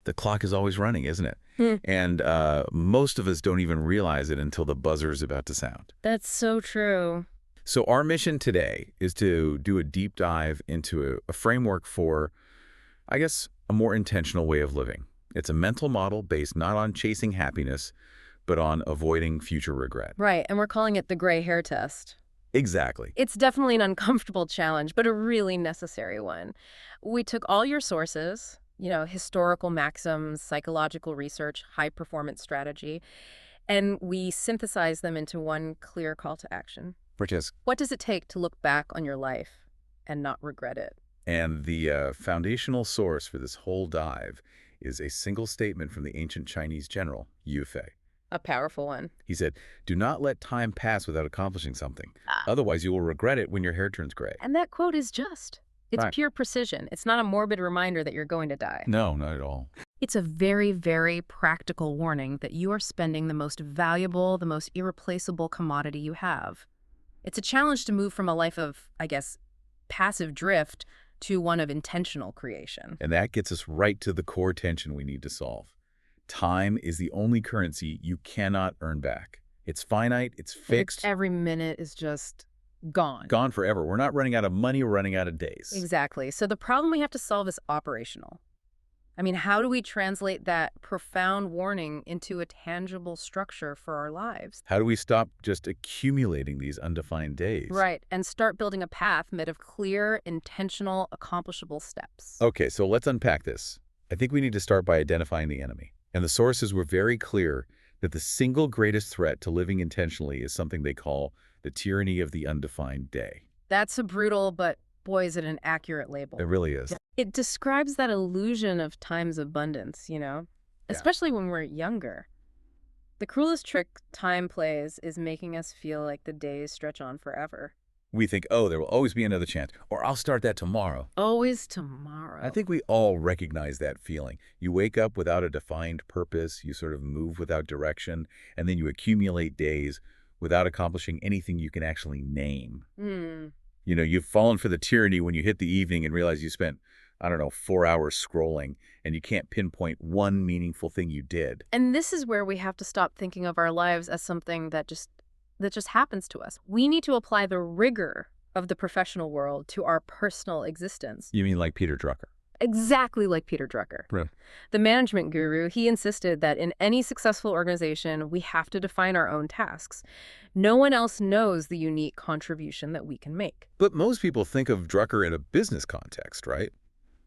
The clock is always running, isn't it? Hmm. And most of us don't even realize it until the buzzer is about to sound. That's so true. So our mission today is to do a deep dive into a framework for, I guess, a more intentional way of living. It's a mental model based not on chasing happiness, but on avoiding future regret. Right, and we're calling it the gray hair test. Exactly. It's definitely an uncomfortable challenge, but a really necessary one. We took all your sources, historical maxims, psychological research, high-performance strategy, and we synthesized them into one clear call to action. Which is, What does it take to look back on your life and not regret it? and the foundational source for this whole dive is a single statement from the ancient Chinese general, Yu Fei. A powerful one. He said, "Do not let time pass without accomplishing something. Ah. Otherwise, you will regret it when your hair turns gray." And that quote is just. It's Right. pure precision. It's not a morbid reminder that you're going to die. No, not at all. It's a very, very practical warning that you are spending the most valuable, the most irreplaceable commodity you have. It's a challenge to move from a life of, I guess, passive drift to one of intentional creation. And that gets us right to the core tension we need to solve. Time is the only currency you cannot earn back. It's finite, it's fixed, Every minute is just gone. gone forever. We're not running out of money, we're running out of days. Exactly. So the problem we have to solve is operational. I mean, how do we translate that profound warning into a tangible structure for our lives? How do we stop just accumulating these undefined days? Right, and start building a path made of clear, intentional, accomplishable steps. Okay, so let's unpack this. I think we need to start by identifying the enemy. And the sources were very clear that the single greatest threat to living intentionally is something they call the tyranny of the undefined day. That's a brutal, but boy, is it an accurate label. It really is. It describes that illusion of time's abundance, Yeah. especially when we're younger. The cruelest trick time plays is making us feel like the days stretch on forever. We think, oh, there will always be another chance, or I'll start that tomorrow. Always tomorrow. I think we all recognize that feeling. You wake up without a defined purpose, you sort of move without direction, and then you accumulate days without accomplishing anything you can actually name. You've fallen for the tyranny when you hit the evening and realize you spent, 4 hours scrolling, and you can't pinpoint one meaningful thing you did. And this is where we have to stop thinking of our lives as something that just happens to us. We need to apply the rigor of the professional world to our personal existence. You mean like Peter Drucker? Exactly like Peter Drucker. Right. The management guru, he insisted that in any successful organization, we have to define our own tasks. No one else knows the unique contribution that we can make. But most people think of Drucker in a business context, right?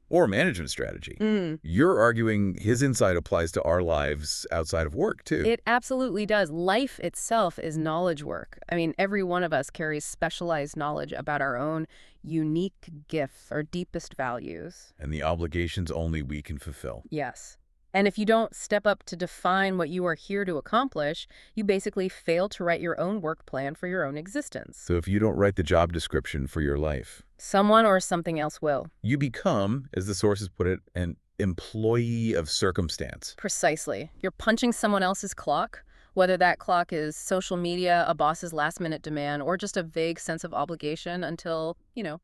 Or management strategy. You're arguing his insight applies to our lives outside of work, too. It absolutely does. Life itself is knowledge work. I mean, every one of us carries specialized knowledge about our own unique gifts, our deepest values. And the obligations only we can fulfill. Yes. And if you don't step up to define what you are here to accomplish, you basically fail to write your own work plan for your own existence. So if you don't write the job description for your life, someone or something else will. You become, as the sources put it, an employee of circumstance. Precisely. You're punching someone else's clock, whether that clock is social media, a boss's last-minute demand, or just a vague sense of obligation until,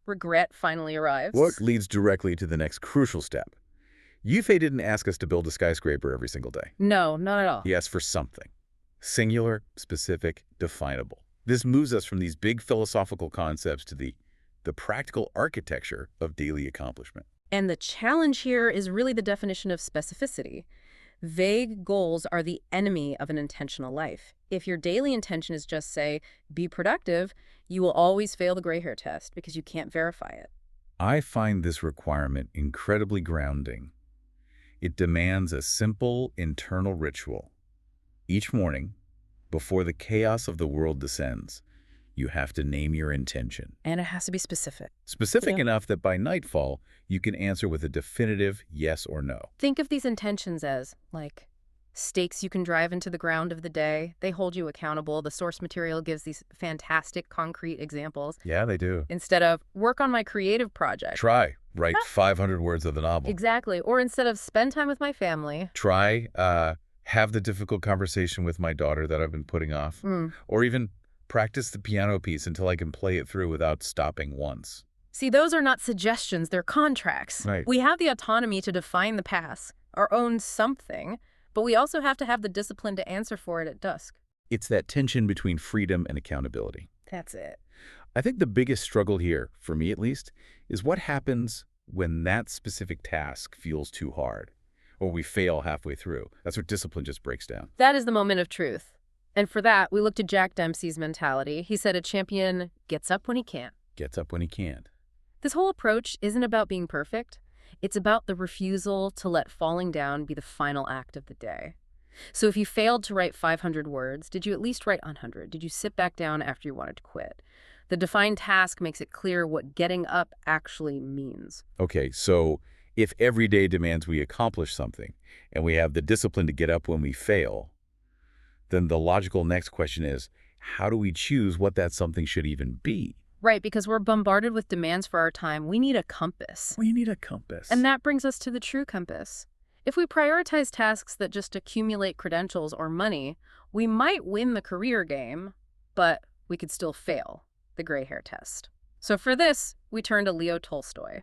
regret finally arrives. What leads directly to the next crucial step. Yu Fei didn't ask us to build a skyscraper every single day. No, not at all. He asked for something. Singular, specific, definable. This moves us from these big philosophical concepts to the practical architecture of daily accomplishment. And the challenge here is really the definition of specificity. Vague goals are the enemy of an intentional life. If your daily intention is just, say, be productive, you will always fail the gray hair test because you can't verify it. I find this requirement incredibly grounding. It demands a simple internal ritual. Each morning, before the chaos of the world descends, you have to name your intention. And it has to be specific. Specific enough that by nightfall, you can answer with a definitive yes or no. Think of these intentions as, like, stakes you can drive into the ground of the day. They hold you accountable. The source material gives these fantastic, concrete examples. Yeah, they do. Instead of, work on my creative project. Try, write 500 words of the novel. Exactly. Or instead of, spend time with my family. Try, have the difficult conversation with my daughter that I've been putting off. Or even practice the piano piece until I can play it through without stopping once. See, those are not suggestions, they're contracts. Right. We have the autonomy to define the path, our own something, but we also have to have the discipline to answer for it at dusk. It's that tension between freedom and accountability. That's it. I think the biggest struggle here, for me at least, is what happens when that specific task feels too hard, or we fail halfway through. That's where discipline just breaks down. That is the moment of truth. And for that, we looked at Jack Dempsey's mentality. He said a champion gets up when he can. Gets up when he can't. This whole approach isn't about being perfect. It's about the refusal to let falling down be the final act of the day. So if you failed to write 500 words, did you at least write 100? Did you sit back down after you wanted to quit? The defined task makes it clear what getting up actually means. Okay, so if every day demands we accomplish something, and we have the discipline to get up when we fail, then the logical next question is, how do we choose what that something should even be? Right, because we're bombarded with demands for our time. We need a compass. We need a compass. And that brings us to the true compass. If we prioritize tasks that just accumulate credentials or money, we might win the career game, but we could still fail the gray hair test. So for this, we turn to Leo Tolstoy,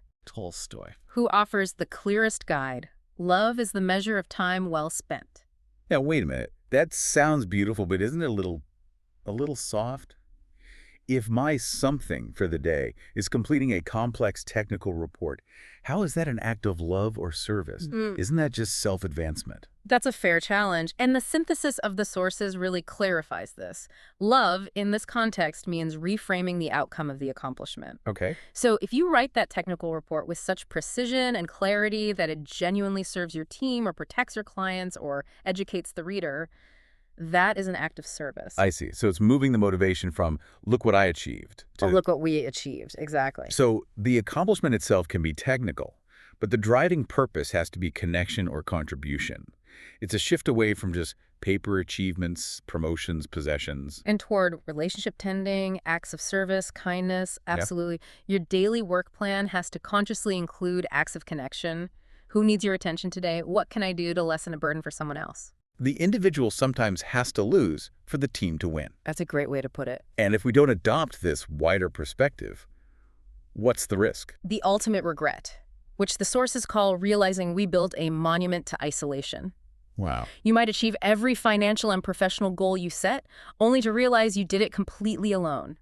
who offers the clearest guide. Love is the measure of time well spent. Now, wait a minute. That sounds beautiful, but isn't it a little soft? If my something for the day is completing a complex technical report, how is that an act of love or service? Isn't that just self-advancement? That's a fair challenge, and the synthesis of the sources really clarifies this. Love, in this context, means reframing the outcome of the accomplishment. Okay. So if you write that technical report with such precision and clarity that it genuinely serves your team or protects your clients or educates the reader, that is an act of service. I see. So it's moving the motivation from, look what I achieved, to, Oh, look what we achieved. Exactly. So the accomplishment itself can be technical, but the driving purpose has to be connection or contribution. It's a shift away from just paper achievements, promotions, possessions. And toward relationship tending, acts of service, kindness, absolutely. Your daily work plan has to consciously include acts of connection. Who needs your attention today? What can I do to lessen a burden for someone else? The individual sometimes has to lose for the team to win. That's a great way to put it. And if we don't adopt this wider perspective, what's the risk? The ultimate regret, which the sources call realizing we built a monument to isolation. Wow. You might achieve every financial and professional goal you set, only to realize you did it completely alone.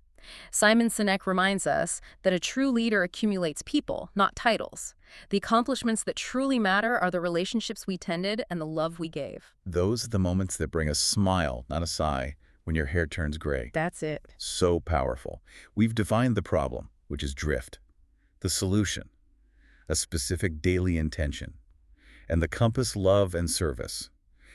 Simon Sinek reminds us that a true leader accumulates people, not titles. The accomplishments that truly matter are the relationships we tended and the love we gave. Those are the moments that bring a smile, not a sigh, when your hair turns gray. That's it. So powerful. We've defined the problem, which is drift. The solution, a specific daily intention. And the compass, love, and service.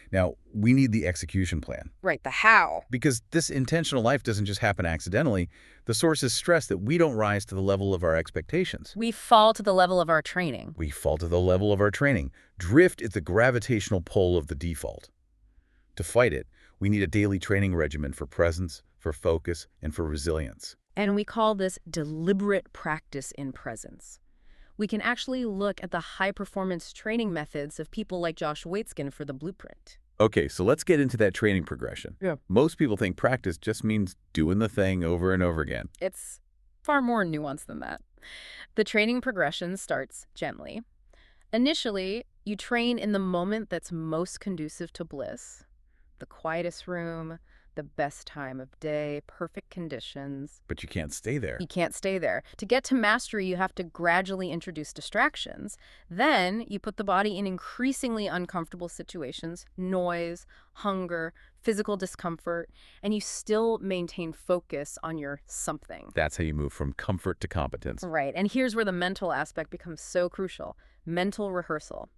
Now, we need the execution plan. Right, the how. Because this intentional life doesn't just happen accidentally. The sources stress that we don't rise to the level of our expectations. We fall to the level of our training. We fall to the level of our training. Drift is the gravitational pull of the default. To fight it, we need a daily training regimen for presence, for focus, and for resilience. And we call this deliberate practice in presence. We can actually look at the high-performance training methods of people like Josh Waitzkin for the blueprint. Okay, so let's get into that training progression. Yeah. Most people think practice just means doing the thing over and over again. It's far more nuanced than that. The training progression starts gently. Initially, you train in the moment that's most conducive to bliss. The quietest room, the best time of day, perfect conditions. But you can't stay there. You can't stay there. To get to mastery, you have to gradually introduce distractions. Then you put the body in increasingly uncomfortable situations, noise, hunger, physical discomfort, and you still maintain focus on your something. That's how you move from comfort to competence. Right, and here's where the mental aspect becomes so crucial. Mental rehearsal.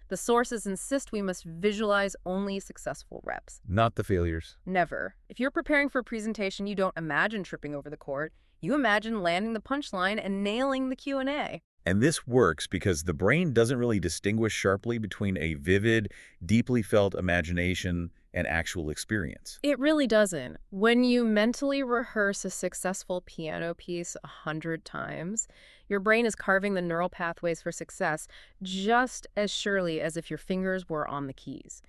The sources insist we must visualize only successful reps. Not the failures. Never. If you're preparing for a presentation, you don't imagine tripping over the court. You imagine landing the punchline and nailing the Q&A. And this works because the brain doesn't really distinguish sharply between a vivid, deeply felt imagination and actual experience. It really doesn't. When you mentally rehearse a successful piano piece 100 times, your brain is carving the neural pathways for success just as surely as if your fingers were on the keys.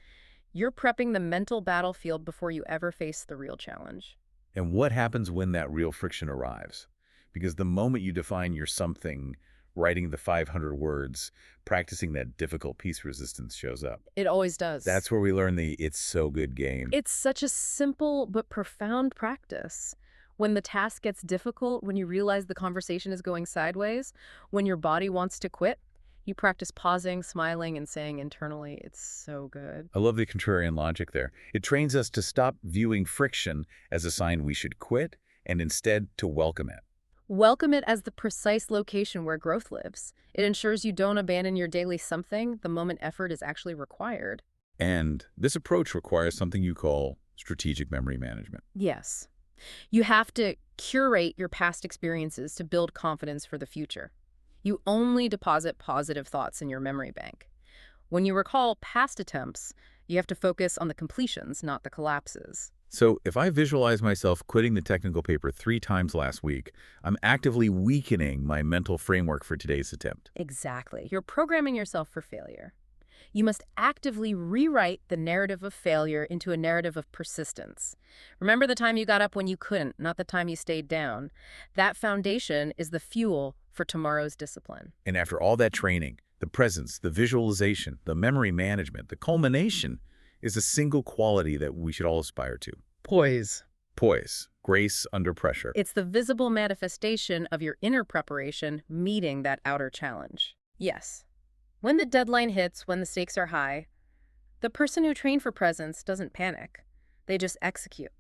You're prepping the mental battlefield before you ever face the real challenge. And what happens when that real friction arrives? Because the moment you define your something, writing the 500 words, practicing that difficult piece resistance shows up. It always does. That's where we learn the "it's so good" game. It's such a simple but profound practice. When the task gets difficult, when you realize the conversation is going sideways, when your body wants to quit, you practice pausing, smiling, and saying internally, "It's so good." I love the contrarian logic there. It trains us to stop viewing friction as a sign we should quit and instead to welcome it. Welcome it as the precise location where growth lives. It ensures you don't abandon your daily something the moment effort is actually required. And this approach requires something you call strategic memory management. Yes. You have to curate your past experiences to build confidence for the future. You only deposit positive thoughts in your memory bank. When you recall past attempts, you have to focus on the completions, not the collapses. So if I visualize myself quitting the technical paper 3 times last week, I'm actively weakening my mental framework for today's attempt. Exactly. You're programming yourself for failure. You must actively rewrite the narrative of failure into a narrative of persistence. Remember the time you got up when you couldn't, not the time you stayed down. That foundation is the fuel for tomorrow's discipline. And after all that training, the presence, the visualization, the memory management, the culmination is a single quality that we should all aspire to. Poise. Poise, grace under pressure. It's the visible manifestation of your inner preparation meeting that outer challenge. Yes. When the deadline hits, when the stakes are high, the person who trained for presence doesn't panic. They just execute.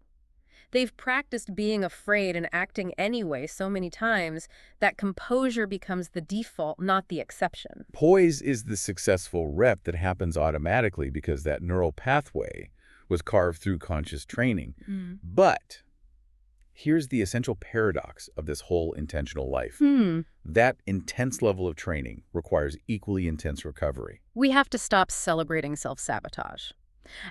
They've practiced being afraid and acting anyway so many times that composure becomes the default, not the exception. Poise is the successful rep that happens automatically because that neural pathway was carved through conscious training. But here's the essential paradox of this whole intentional life. That intense level of training requires equally intense recovery. We have to stop celebrating self-sabotage.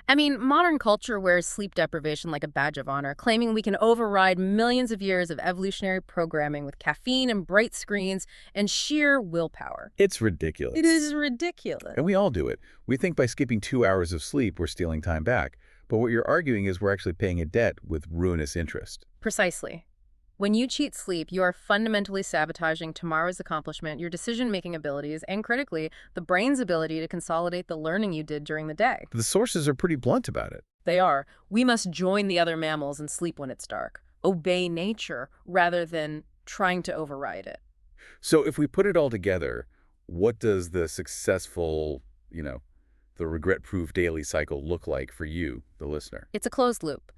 I mean, modern culture wears sleep deprivation like a badge of honor, claiming we can override millions of years of evolutionary programming with caffeine and bright screens and sheer willpower. It's ridiculous. It is ridiculous. And we all do it. We think by skipping 2 hours of sleep, we're stealing time back. But what you're arguing is we're actually paying a debt with ruinous interest. Precisely. When you cheat sleep, you are fundamentally sabotaging tomorrow's accomplishment, your decision-making abilities, and critically, the brain's ability to consolidate the learning you did during the day. The sources are pretty blunt about it. They are. We must join the other mammals and sleep when it's dark. Obey nature rather than trying to override it. So if we put it all together, what does the successful, the regret-proof daily cycle look like for you, the listener? It's a closed loop.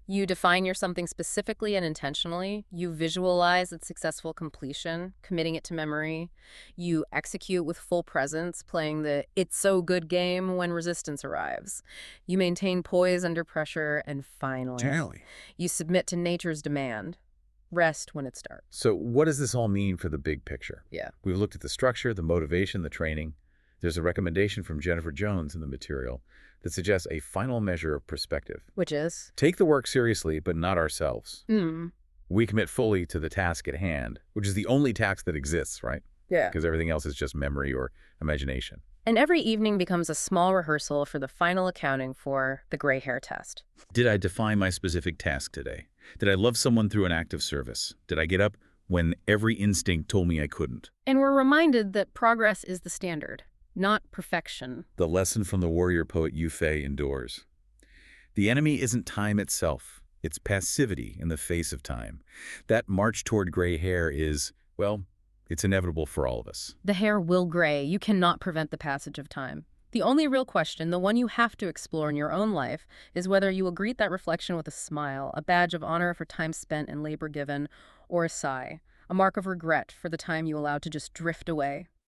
You define your something specifically and intentionally. You visualize its successful completion, committing it to memory. You execute with full presence, playing the "it's so good" game when resistance arrives. You maintain poise under pressure, and finally, you submit to nature's demand. Rest when it's dark. So what does this all mean for the big picture? Yeah. We've looked at the structure, the motivation, the training. There's a recommendation from Jennifer Jones in the material that suggests a final measure of perspective. Which is? Take the work seriously, but not ourselves. Hmm. We commit fully to the task at hand, which is the only task that exists, right? Yeah. Because everything else is just memory or imagination. And every evening becomes a small rehearsal for the final accounting for the gray hair test. Did I define my specific task today? Did I love someone through an act of service? Did I get up when every instinct told me I couldn't? And we're reminded that progress is the standard, not perfection. The lesson from the warrior poet Yue Fei endures. The enemy isn't time itself. It's passivity in the face of time. That march toward gray hair is, well, it's inevitable for all of us. The hair will gray. You cannot prevent the passage of time. The only real question, the one you have to explore in your own life, is whether you will greet that reflection with a smile, a badge of honor for time spent and labor given, or a sigh, a mark of regret for the time you allowed to just drift away.